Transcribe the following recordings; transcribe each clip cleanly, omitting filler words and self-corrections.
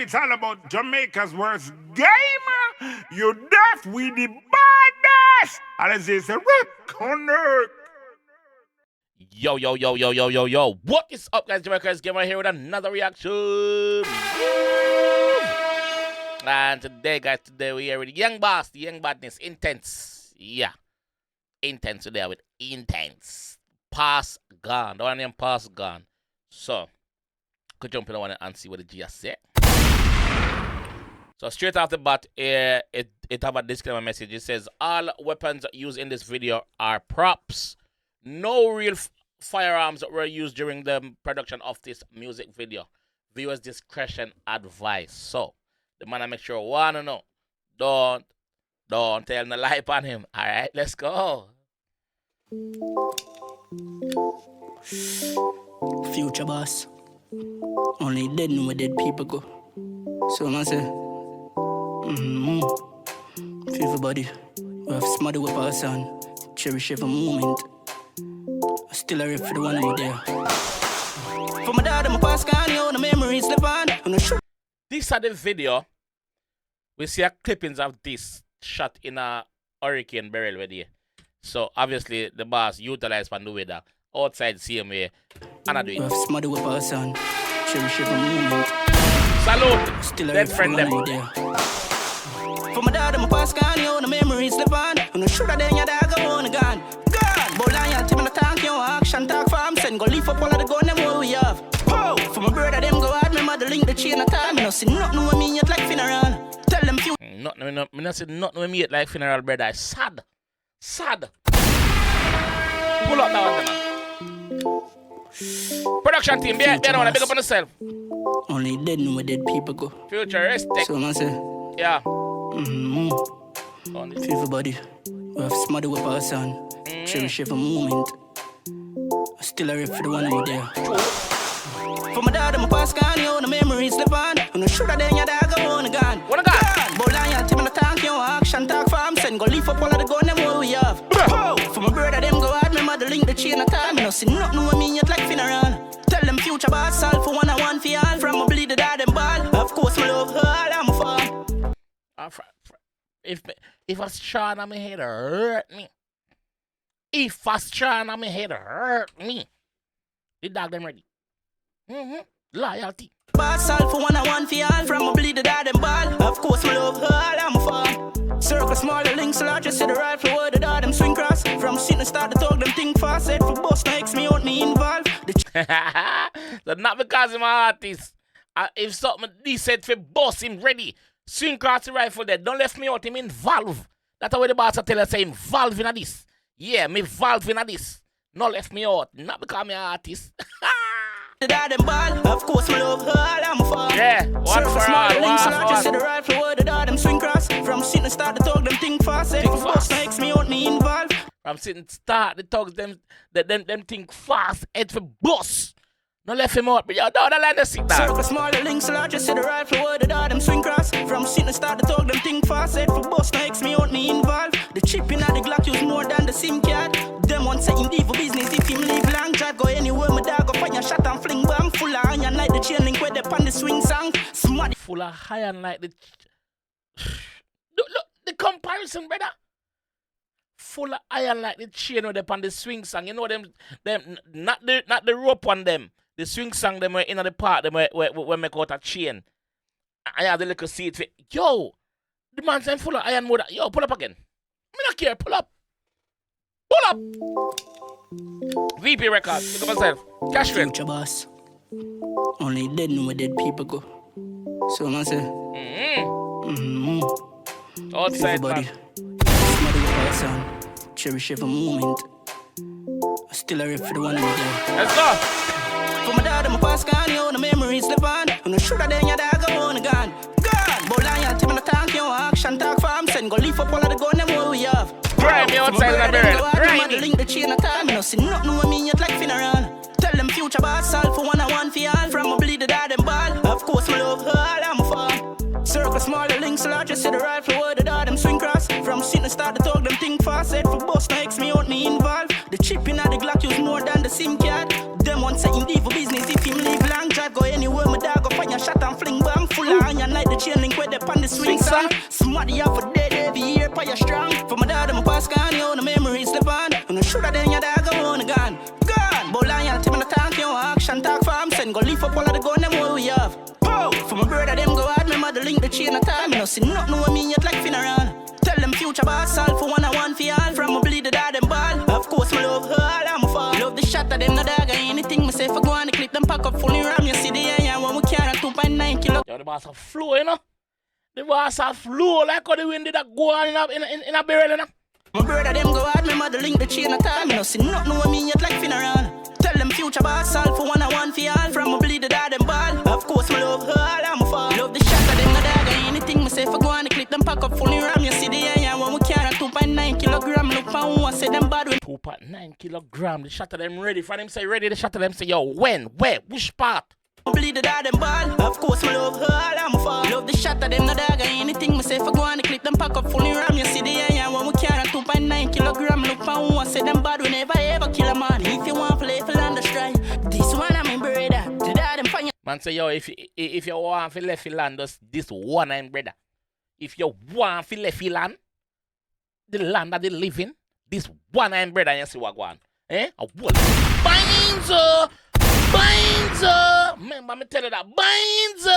it's all about Jamaica's worst game. You deaf, we the baddest. And as they say, connect. Yo. What is up, guys? JAMAICA'S Gamer here with another reaction. And today, guys, we're here with the young boss, the young badness, Intence. Yeah. Intence today with Intence. Pass gone. The one named Pass gone. So, could jump in the one and see what the G has said. So straight off the bat, it have a disclaimer message. It says all weapons used in this video are props. No real firearms were used during the production of this music video. Viewers' discretion advised. So the man I make sure wanna know. Don't tell no lie on him. Alright, let's go. Future boss. Only dead know where dead people go. So I say, feel body. We have smarter with our son. Cherish every moment. I still a rip for the one I'm there. For my dad and my past gone, you the memories live on. This is the video. We see a clippings of this shot in a hurricane barrel with you. So obviously the boss utilized for the weather outside same way. And I do it. We have smarter with our son. Cherish every moment. Salute. Still a Dead rip friend for the them. one I'm there. For my dad and my past gone, you the memories live on. No shoulda then your dad go on again. God, but I ain't the tank, you action talk for him. Send go leave up all of the gun them what we have. Oh, for my brother them go hard, me mother link the chain of time. Me no see nothing with me yet like funeral. Tell them few. Me not see nothing with me yet like funeral, brother. Sad. Pull up now, man. Production team, be the one, big up on yourself. Only dead know where dead people go. Futuristic. So I say, Yeah. feel body. We have smarter with our son. Cherish every moment. I still a rip for the one I'm there. For my dad and my past gone, you the memories live on. No shoulda then your dad go on again. What a guy. But I ain't the tank, you action talk for him. Send go leave up all of the gun them what we have. Oh, for my brother them go hard, me mother link the chain of time. Me no see nothing with me yet like funeral. Tell them future boss all for one and one for all. From my bleed the dad and ball. Of course me love her, I'm a fan. If a strand on my head hurt me. If a strand on my head hurt me. The dog them ready. Loyalty. Boss all for one and one for all. From my bleed the dad and ball. Of course me love her, I'm a fan. Circle smaller links larger. See the rifle where the dad them swing cross. From sitting start to talk them think fast. Said for boss makes me out me involved. So not because I'm an artist. If something decent for boss him ready. Swing cross the rifle there. Don't left me out him involved. That's what the boss tell us say involved in this. Yeah, me involved in this. No left me out. Not because I'm an artist. The dad and ball. Of course me love her, I'm a fan. Yeah, one for all. Just see the rifle where the dad them swing cross. From sitting start to talk them think fast. Said for boss makes me out me involved. From sitting start the talks them think fast. Head for boss. No left him out, but you don't let them sit down. Circle smaller links larger. See the rifle where the dad them swing cross. From sitting start to talk them think fast. Said for boss makes me out me involved. The chip in the Glock use more than the SIM card. Them one say him leave for business if him leave long drive. Go anywhere my dog go find your shot and fling bang. Full of iron like the chain link where they pan the swing song. Smart. Full of iron like the look the comparison, brother. Full of iron like the chain where they pan the swing song. You know them not the rope on them. The swing song them were in the part them where make out a chain. I have the little seat for yo. The man saying full of iron mode. Yo, pull up again. Me not care, pull up. VP Records, look at myself. Cash friend. Future boss. Only dead know where dead people go. So I say, Outside body. man. Smarter with our son. Cherish every moment. I still a rip for the one I'm there. Let's go. For my dad and my past gone, you the memories live on. No shoulda then your dad go on again. God, but I ain't the tank, you action talk for him. Send go leave up all of the gun them what we have. Grind me outside the barrel. Grind me. Link the chain of time. Me no see nothing with me yet like funeral. Tell them future boss all for one and one for all. From my bleed the dad and ball. Of course me love her, I'm a fan. Circle smaller links larger. See the rifle where the dad them swing cross. From sitting start to talk them think fast. Said for boss makes me out me involved. The chip in the Glock use more than the SIM card. Them one say him leave for business if him leave long drive. Go anywhere my dog go find your shot and fling bang. Full of iron onion like the chain link where they pan the swing song. Smarty off a dead every year, pay you strong. For my dad, I'm a pass can, you the memories live on. And the shoulder then your dog go on again. Gone, but loyalty when I talk, you action talk for him. Send go leave up all of the gun, them what we have. Pow! For my brother, them go hard, me mother link the chain of time. You know, see nothing with me yet like funeral. Tell them future boss, all for one and one for all. From a bleed the dad and ball. Of course, me love her, all I'm for. Love the shot of them, no dog, anything me say for go on the clip, them pack up fully ram. You see the area when we carry 2.9 kilo. Yo, the boss have flow, you know? The boss have flow like how the wind did that go on in a barrel, you know? My brother, them go hard, me mother link the chain of time. You know, see nothing with me yet like funeral. Tell them future boss, all for one and one for all. From a bleed the dad and ball. Of course, me love her, all I'm for. Love the shot of them, no dog, anything me say for go on the clip, them pack up fully ram. You see the area when we carry 2.9 kilogram. Look for who I say them bad with 2.9 kilogram. The shot of them ready. For them say ready, the shot of them say, yo, when, where, which part? bleed the dad and ball. Of course, me love her, all I'm for. Love the shot of them, no dog, anything me say for go on the clip, them pack up fully ram. You see the area when we carry 2.9 kilogram. Look for who I say them bad, we never ever kill a man. If you want play for land, strike. This one I'm in brother. The dad and find Man say, yo, if you want to left land, just this one I'm brother. If you want to left land, the land that they live in, this one I'm brother, you see what go on. Eh? A what? Binds Remember me tell you that. Binds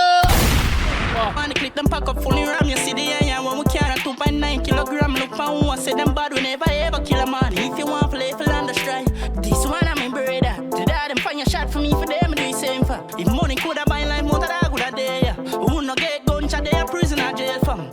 on the clip, them pack up fully ram. You see the area when we carry 2.9 kilogram. Look for who I say them bad, we never ever kill a man. If you want play for land, strike. This one I'm in brother. The dad them find a shot for me for them, do the same for. If money could have buy life, more than I would have there. Who no get gunshot, they a prison or jail fam.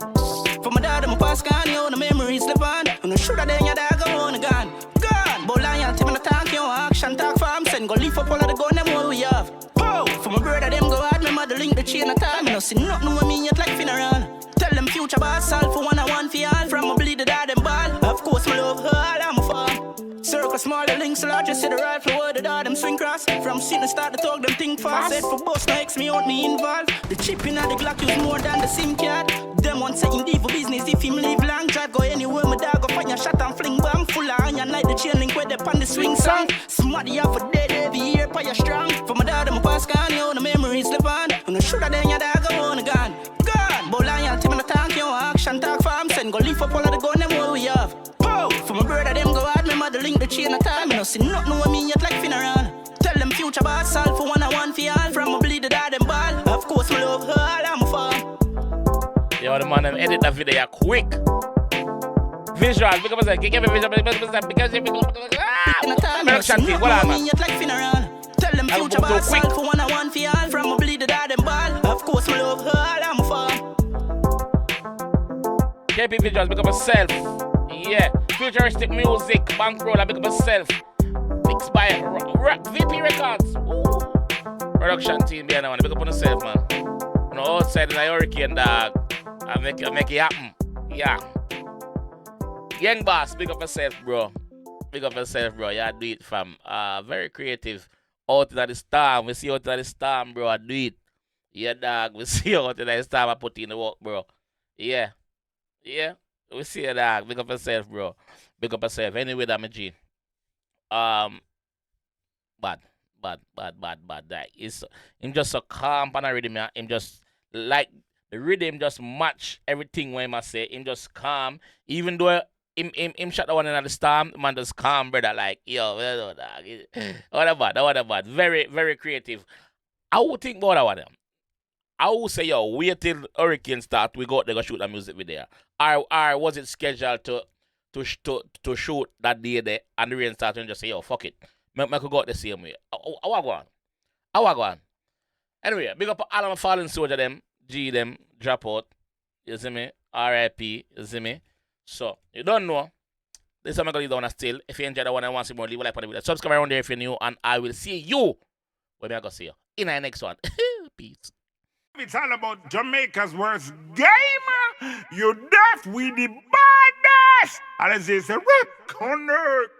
For my dad, I'm pass can, you the memories live on. And the shoulder then your dad go on again. Gone, but loyalty when I talk, you action talk for him. Send go leave up all of the gun, them what we have. Pow! For my brother, them go hard, my mother link the chain of time. You know, see nothing with me yet like funeral. Tell them future boss, all for one and one for all. From a bleed the dad and ball. Of course, me love her, all I'm for. Circle small, the links large, you see the rifle where the dad them swing cross. From since start to talk, them think fast. Said for boss, no X me out, me involved. The chip in the Glock use more than the SIM card. Them want say in for business, if him live long drive, go anywhere, my dog go find your shot and fling bomb. Full of onion like the chain link where they pan the swing song. Smarty off a dead every year, pay you strong. For my dad, I'm a pass can, you the memories live on. And the shoulder then your dog go on again. Gone, but loyalty when I talk, you action talk for him. Send go leave up all of the gun, them what we have. Pow! For my brother, them go hard, my mother link the chain of time. You know, see nothing with me yet like funeral. Tell them future boss, all for one and one for all. From a bleed the dad and ball. Of course, we love her, all I'm for. Yo, the man, them edit that video quick. Visual, because I give me visual, because production team, what on, man? Tell them future boss, all for one and one for all. From a bleed the dad and ball. Of course, we love her, all I'm for. KP Visuals, pick up yourself. Yeah, futuristic music, bankroll, pick up yourself. Mixed by VP Records. Ooh. Production team, behind one, pick up on yourself, man. You know, outside in a hurricane, dog. I make it happen. Yeah. Young boss, pick up yourself, bro. Pick up yourself, bro. Yeah, do it, fam. Very creative. Out in the storm. We see out in the storm, bro. I do it. Yeah, dog. We see out in the storm. I put in the work, bro. Yeah. Yeah. We see it, dog. Pick up yourself, bro. Pick up yourself. Anyway, that my G. Bad. That is him just so calm and rhythm. Him just like the rhythm just match everything when I say. Him just calm. Even though him shut the one in the storm, man just calm, brother. Like, yo, dog. What about? Very, very creative. I would think about that one. I would say, yo, wait till hurricane start, we go out there go shoot a music video. Or was it scheduled to shoot that day there and the rain started and just say, yo, fuck it. I could go out the same way. I go on. Anyway, big up all of my fallen soldier them, G them, drop out. You see me? RIP, you see me? So, you don't know. This is how I'm going to leave down still. If you enjoy the one and want to see more, leave a like on the video. Subscribe around there if you're new, and I will see you when I go see you in the next one. Peace. It's all about Jamaica's worst game. You deaf with the baddest. And it's a rip connect.